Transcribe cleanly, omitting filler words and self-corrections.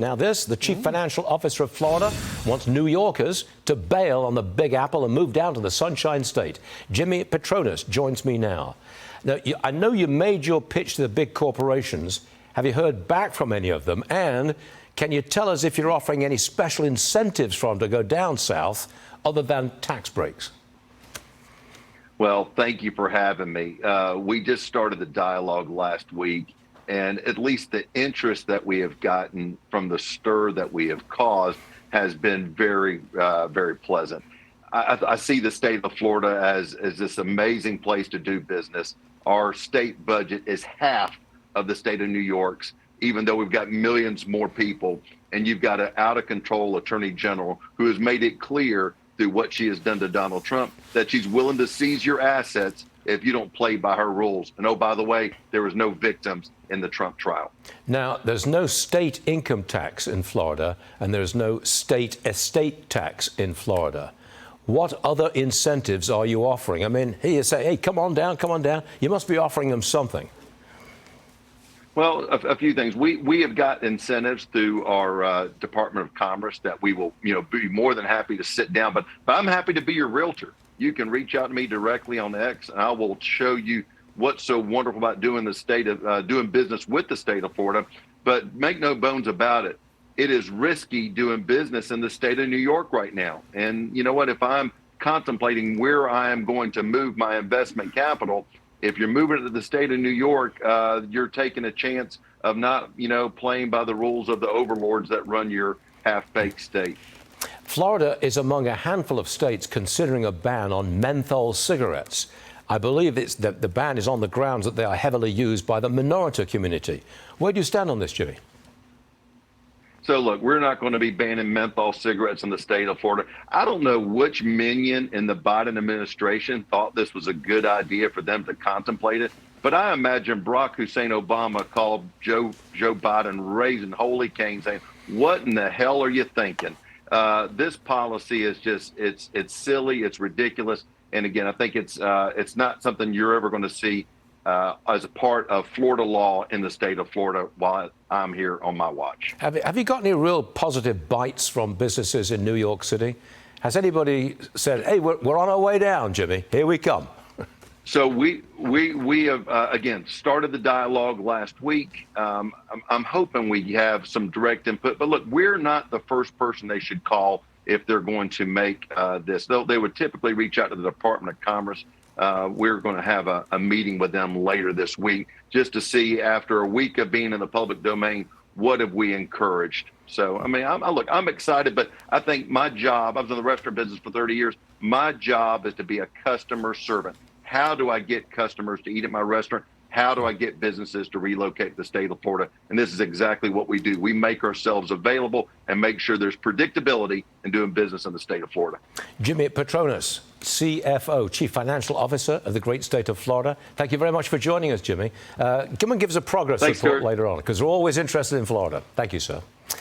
Now this, the chief financial officer of Florida wants New Yorkers to bail on the Big Apple and move down to the Sunshine State. Jimmy Patronis joins me now. Now, I know you made your pitch to the big corporations. Have you heard back from any of them? And can you tell us if you're offering any special incentives for them to go down south other than tax breaks? Well, thank you for having me. We just started the dialogue last week, and at least the interest that we have gotten from the stir that we have caused has been very, very pleasant. I see the state of Florida as this amazing place to do business. Our state budget is half of the state of New York's, even though we've got millions more people. And you've got an out-of-control attorney general who has made it clear through what she has done to Donald Trump that she's willing to seize your assets if you don't play by her rules. And oh, by the way, there was no victims in the Trump trial. Now, there's no state income tax in Florida, and there's no state estate tax in Florida. What other incentives are you offering? I mean, here you say, hey, come on down, come on down. You must be offering them something. Well, a few things. We have got incentives through our Department of Commerce that we will, be more than happy to sit down. But I'm happy to be your realtor. You can reach out to me directly on X, and I will show you what's so wonderful about doing doing business with the state of Florida. But make no bones about it. It is risky doing business in the state of New York right now. And you know what? If I'm contemplating where I am going to move my investment capital, if you're moving to the state of New York, you're taking a chance of not, playing by the rules of the overlords that run your half-baked state. Florida is among a handful of states considering a ban on menthol cigarettes. I believe the ban is on the grounds that they are heavily used by the minority community. Where do you stand on this, Jimmy? So, look, we're not going to be banning menthol cigarettes in the state of Florida. I don't know which minion in the Biden administration thought this was a good idea for them to contemplate it, but I imagine Barack Hussein Obama called Joe Biden raising holy cane, saying, what in the hell are you thinking? This policy is just, it's silly, it's ridiculous. And again, I think it's not something you're ever going to see as a part of Florida law in the state of Florida while I'm here on my watch. Have you have any real positive bites from businesses in New York City? Has anybody said, hey, we're on our way down, Jimmy, here we come? So we have, again, started the dialogue last week. I'm hoping we have some direct input. But look, we're not the first person they should call if they're going to make this. They would typically reach out to the Department of Commerce. We're going to have a meeting with them later this week just to see, after a week of being in the public domain, what have we encouraged. So, I mean, I'm excited, but I think my job, I was in the restaurant business for 30 years. My job is to be a customer servant. How do I get customers to eat at my restaurant? How do I get businesses to relocate to the state of Florida? And this is exactly what we do. We make ourselves available and make sure there's predictability in doing business in the state of Florida. Jimmy Patronis, CFO, Chief Financial Officer of the great state of Florida. Thank you very much for joining us, Jimmy. Come and give us a progress report later on, because we're always interested in Florida. Thank you, sir.